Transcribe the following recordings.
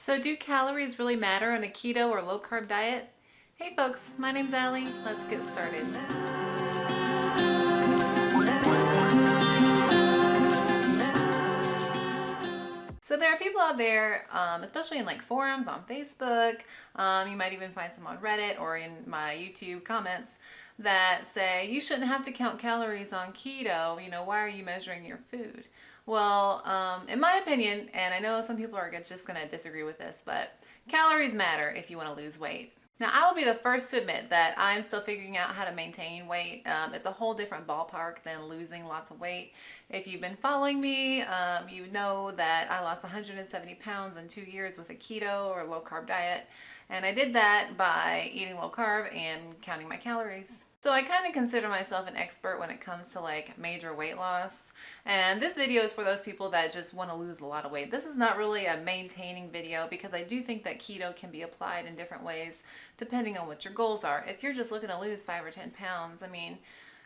So do calories really matter on a keto or low carb diet? Hey folks, my name's Allie. Let's get started. So there are people out there, especially in like forums on Facebook, you might even find some on Reddit or in my YouTube comments that say you shouldn't have to count calories on keto. Why are you measuring your food? Well, in my opinion, and I know some people are just going to disagree with this, but calories matter if you want to lose weight. Now, I will be the first to admit that I'm still figuring out how to maintain weight. It's a whole different ballpark than losing lots of weight. If you've been following me, you know that I lost 170 pounds in 2 years with a keto or low carb diet. And I did that by eating low carb and counting my calories. So I kind of consider myself an expert when it comes to like major weight loss. And this video is for those people that just want to lose a lot of weight. This is not really a maintaining video because I do think that keto can be applied in different ways depending on what your goals are. If you're just looking to lose 5 or 10 pounds,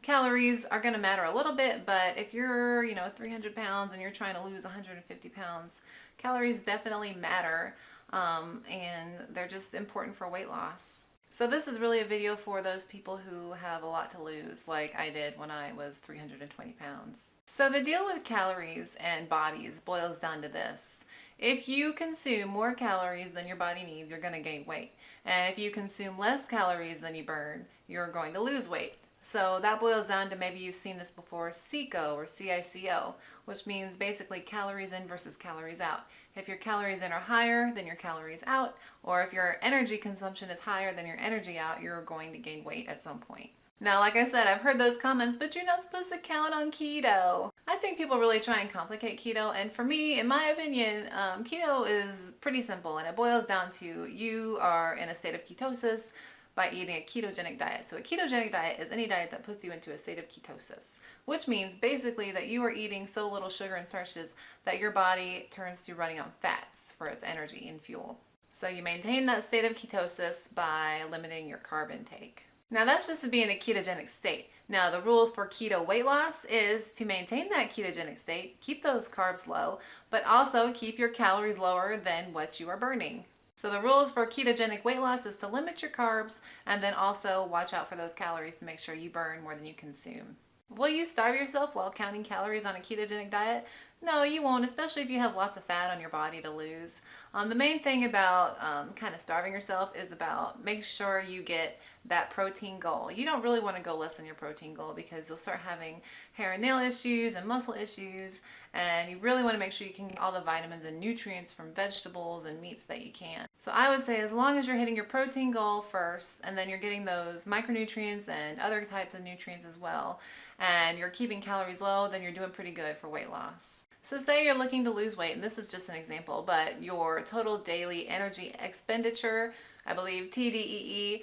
calories are going to matter a little bit, but if you're, 300 pounds and you're trying to lose 150 pounds, calories definitely matter, and they're just important for weight loss. So this is really a video for those people who have a lot to lose, like I did when I was 320 pounds. So the deal with calories and bodies boils down to this. If you consume more calories than your body needs, you're going to gain weight. And if you consume less calories than you burn, you're going to lose weight. So that boils down to, maybe you've seen this before, CICO or CICO, which means basically calories in versus calories out. If your calories in are higher than your calories out, or if your energy consumption is higher than your energy out, you're going to gain weight at some point. Now, like I said, I've heard those comments, but you're not supposed to count on keto. I think people really try and complicate keto, and for me, in my opinion, keto is pretty simple, and it boils down to you are in a state of ketosis by eating a ketogenic diet. So a ketogenic diet is any diet that puts you into a state of ketosis, which means basically that you are eating so little sugar and starches that your body turns to running on fats for its energy and fuel. So you maintain that state of ketosis by limiting your carb intake. Now that's just to be in a ketogenic state. Now the rules for keto weight loss is to maintain that ketogenic state, keep those carbs low, but also keep your calories lower than what you are burning. So the rules for ketogenic weight loss is to limit your carbs and then also watch out for those calories to make sure you burn more than you consume. Will you starve yourself while counting calories on a ketogenic diet? No, you won't, especially if you have lots of fat on your body to lose. The main thing about kind of starving yourself is about making sure you get that protein goal. You don't really want to go less than your protein goal because you'll start having hair and nail issues and muscle issues, and you really want to make sure you can get all the vitamins and nutrients from vegetables and meats that you can. So I would say as long as you're hitting your protein goal first, and then you're getting those micronutrients and other types of nutrients as well, and you're keeping calories low, then you're doing pretty good for weight loss. So say you're looking to lose weight, and this is just an example, but your total daily energy expenditure, I believe TDEE,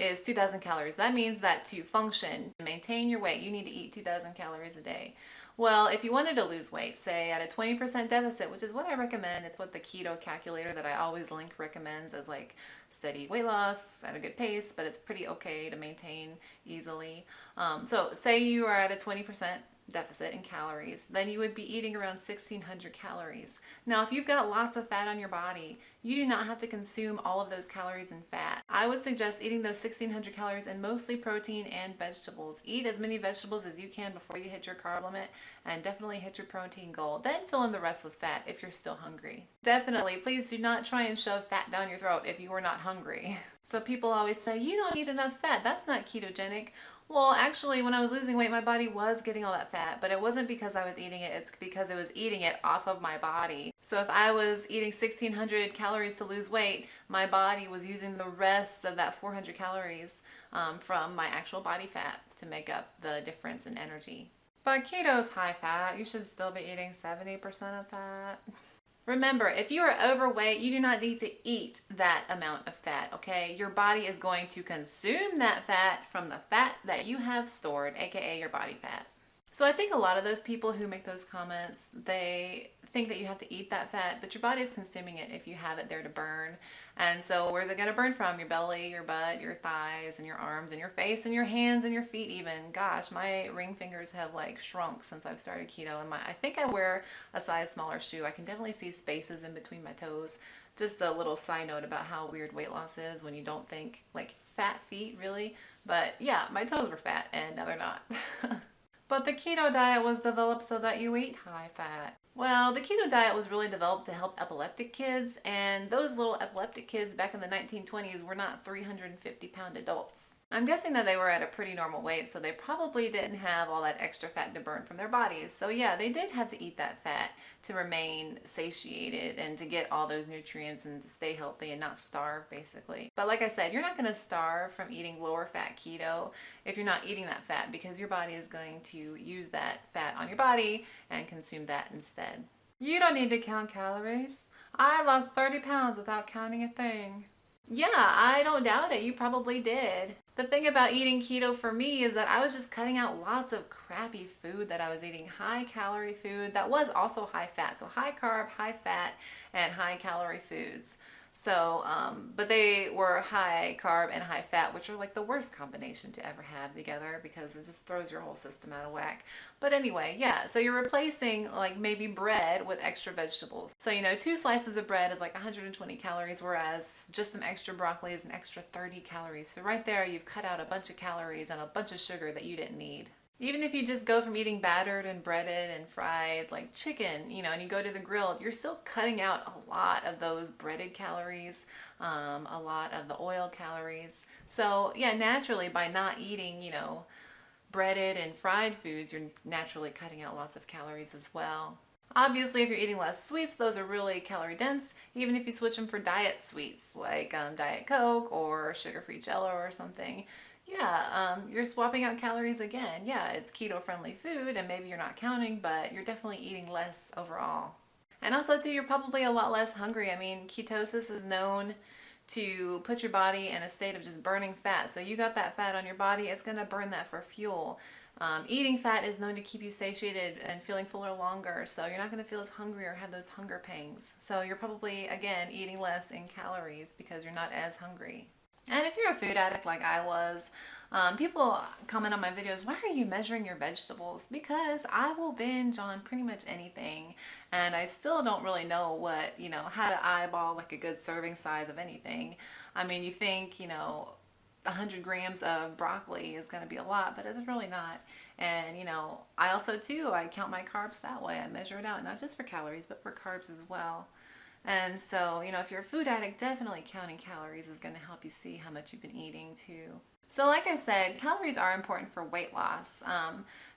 is 2,000 calories. That means that to function, maintain your weight, you need to eat 2,000 calories a day. Well, if you wanted to lose weight, say at a 20% deficit, which is what I recommend, it's what the keto calculator that I always link recommends as like steady weight loss at a good pace, but it's pretty okay to maintain easily. So say you are at a 20% deficit in calories, then you would be eating around 1,600 calories. Now, if you've got lots of fat on your body, you do not have to consume all of those calories in fat. I would suggest eating those 1,600 calories in mostly protein and vegetables. Eat as many vegetables as you can before you hit your carb limit, and definitely hit your protein goal. Then fill in the rest with fat if you're still hungry. Definitely, please do not try and shove fat down your throat if you are not hungry. So people always say, you don't need enough fat, that's not ketogenic. Well, actually, when I was losing weight, my body was getting all that fat, but it wasn't because I was eating it, it's because it was eating it off of my body. So if I was eating 1,600 calories to lose weight, my body was using the rest of that 400 calories from my actual body fat to make up the difference in energy. But keto's high fat, you should still be eating 70% of fat. Remember, if you are overweight, you do not need to eat that amount of fat, okay? Your body is going to consume that fat from the fat that you have stored, aka your body fat. So I think a lot of those people who make those comments, they think that you have to eat that fat, but your body is consuming it if you have it there to burn. And so where's it going to burn from? Your belly, your butt, your thighs, and your arms, and your face, and your hands, and your feet even. Gosh, my ring fingers have like shrunk since I've started keto, and I think I wear a size smaller shoe. I can definitely see spaces in between my toes Just a little side note about how weird weight loss is when you don't think, like, fat feet, really? But yeah, my toes were fat and now they're not. But the keto diet was developed so that you eat high fat. Well, the keto diet was really developed to help epileptic kids, and those little epileptic kids back in the 1920s were not 350-pound adults. I'm guessing that they were at a pretty normal weight, so they probably didn't have all that extra fat to burn from their bodies. So yeah, they did have to eat that fat to remain satiated and to get all those nutrients and to stay healthy and not starve, basically. But like I said, you're not going to starve from eating lower fat keto if you're not eating that fat, because your body is going to use that fat on your body and consume that instead. You don't need to count calories. I lost 30 pounds without counting a thing. Yeah, I don't doubt it. You probably did. The thing about eating keto for me is that I was just cutting out lots of crappy food that I was eating. High calorie food that was also high fat. So high carb, high fat, and high calorie foods. So, but they were high carb and high fat, which are like the worst combination to ever have together because it just throws your whole system out of whack. But anyway, yeah, so you're replacing like maybe bread with extra vegetables. So, you know, 2 slices of bread is like 120 calories, whereas just some extra broccoli is an extra 30 calories. So right there, you've cut out a bunch of calories and a bunch of sugar that you didn't need. Even if you just go from eating battered and breaded and fried like chicken, you know, and you go to the grilled, you're still cutting out a lot of those breaded calories, a lot of the oil calories. So yeah, naturally by not eating, you know, breaded and fried foods, you're naturally cutting out lots of calories as well. Obviously, if you're eating less sweets, those are really calorie dense, even if you switch them for diet sweets like Diet Coke or sugar-free Jello or something. Yeah, you're swapping out calories again. Yeah, it's keto-friendly food, and maybe you're not counting, but you're definitely eating less overall. And also, too, you're probably a lot less hungry. I mean, ketosis is known to put your body in a state of just burning fat. So you got that fat on your body, it's going to burn that for fuel. Eating fat is known to keep you satiated and feeling fuller longer, so you're not going to feel as hungry or have those hunger pangs. So you're probably, again, eating less in calories because you're not as hungry. And if you're a food addict like I was, people comment on my videos, why are you measuring your vegetables? Because I will binge on pretty much anything, and I still don't really know what, you know, how to eyeball like a good serving size of anything. I mean, you think, you know, 100 grams of broccoli is going to be a lot, but it's really not. And, you know, I also, too, I count my carbs that way. I measure it out, not just for calories, but for carbs as well. And so, you know, if you're a food addict, definitely counting calories is going to help you see how much you've been eating too. So like I said, calories are important for weight loss.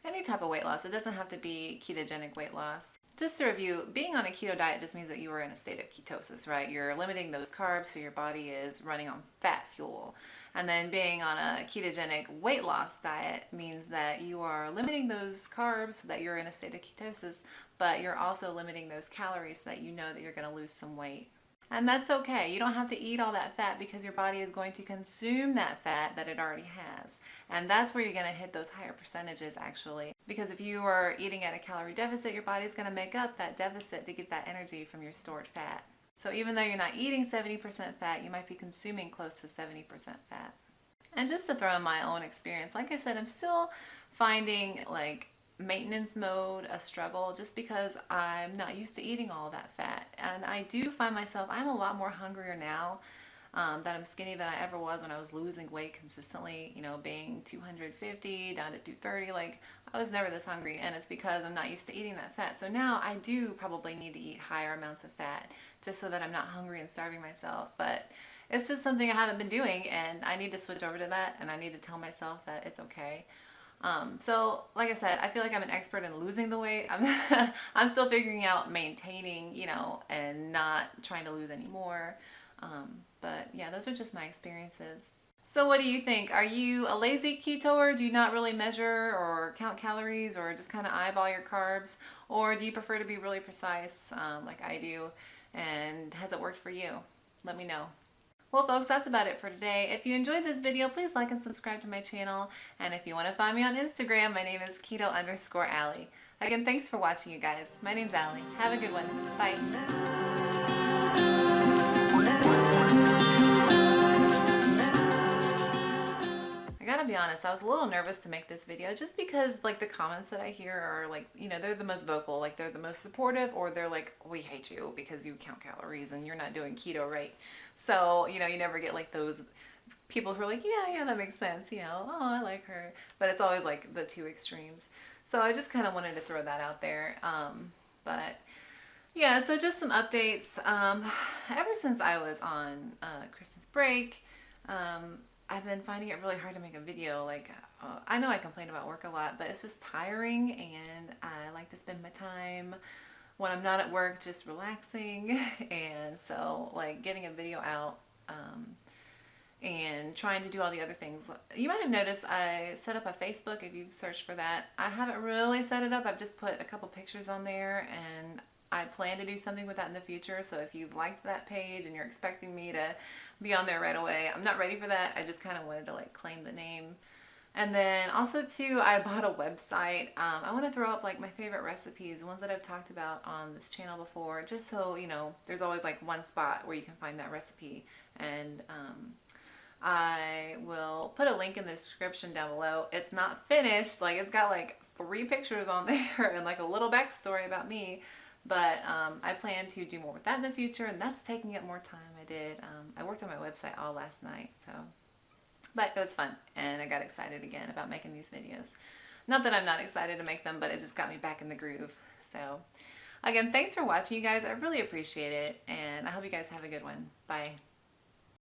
Any type of weight loss. It doesn't have to be ketogenic weight loss. Just to review, being on a keto diet just means that you are in a state of ketosis, right? You're limiting those carbs so your body is running on fat fuel. And then being on a ketogenic weight loss diet means that you are limiting those carbs so that you're in a state of ketosis, but you're also limiting those calories so that you know that you're going to lose some weight. And that's okay. You don't have to eat all that fat because your body is going to consume that fat that it already has. And that's where you're going to hit those higher percentages actually. Because if you are eating at a calorie deficit, your body's going to make up that deficit to get that energy from your stored fat. So even though you're not eating 70% fat, you might be consuming close to 70% fat. And just to throw in my own experience, like I said, I'm still finding like maintenance mode a struggle just because I'm not used to eating all that fat. And I do find myself, I'm a lot more hungrier now that I'm skinny than I ever was when I was losing weight consistently, you know, being 250 down to 230. Like I was never this hungry, and it's because I'm not used to eating that fat. So now I do probably need to eat higher amounts of fat just so that I'm not hungry and starving myself. But it's just something I haven't been doing, and I need to switch over to that, and I need to tell myself that it's okay. So like I said, I feel like I'm an expert in losing the weight. I'm still figuring out maintaining, you know, and not trying to lose any more. But yeah, those are just my experiences. So what do you think? Are you a lazy ketoer? Do you not really measure or count calories or just kind of eyeball your carbs? Or do you prefer to be really precise like I do? And has it worked for you? Let me know. Well, folks, that's about it for today. If you enjoyed this video, please like and subscribe to my channel. And if you want to find me on Instagram, my name is keto_Ally. Again, thanks for watching, you guys. My name's Ally. Have a good one. Bye. I gotta be honest. honest, I was a little nervous to make this video just because like the comments that I hear are like, you know, they're the most vocal, like they're the most supportive, or they're like, we hate you because you count calories and you're not doing keto right. So, you know, you never get like those people who are like, yeah, that makes sense, you know, oh, I like her. But it's always like the two extremes. So I just kind of wanted to throw that out there. But yeah, so just some updates. Ever since I was on Christmas break, I've been finding it really hard to make a video. Like, I know I complain about work a lot, but it's just tiring, and I like to spend my time when I'm not at work just relaxing. And so, like, getting a video out and trying to do all the other things. You might have noticed I set up a Facebook. If you've searched for that, I haven't really set it up. I've just put a couple pictures on there, and I plan to do something with that in the future. So if you've liked that page and you're expecting me to be on there right away, I'm not ready for that. I just kind of wanted to like claim the name. And then also too, I bought a website. I want to throw up like my favorite recipes, ones that I've talked about on this channel before, just so, you know, there's always like one spot where you can find that recipe. And I will put a link in the description down below. It's not finished. Like, it's got like 3 pictures on there and like a little backstory about me. But I plan to do more with that in the future, and that's taking up more time. I worked on my website all last night, so. But it was fun, and I got excited again about making these videos. Not that I'm not excited to make them, but it just got me back in the groove. So, again, thanks for watching, you guys. I really appreciate it, and I hope you guys have a good one. Bye.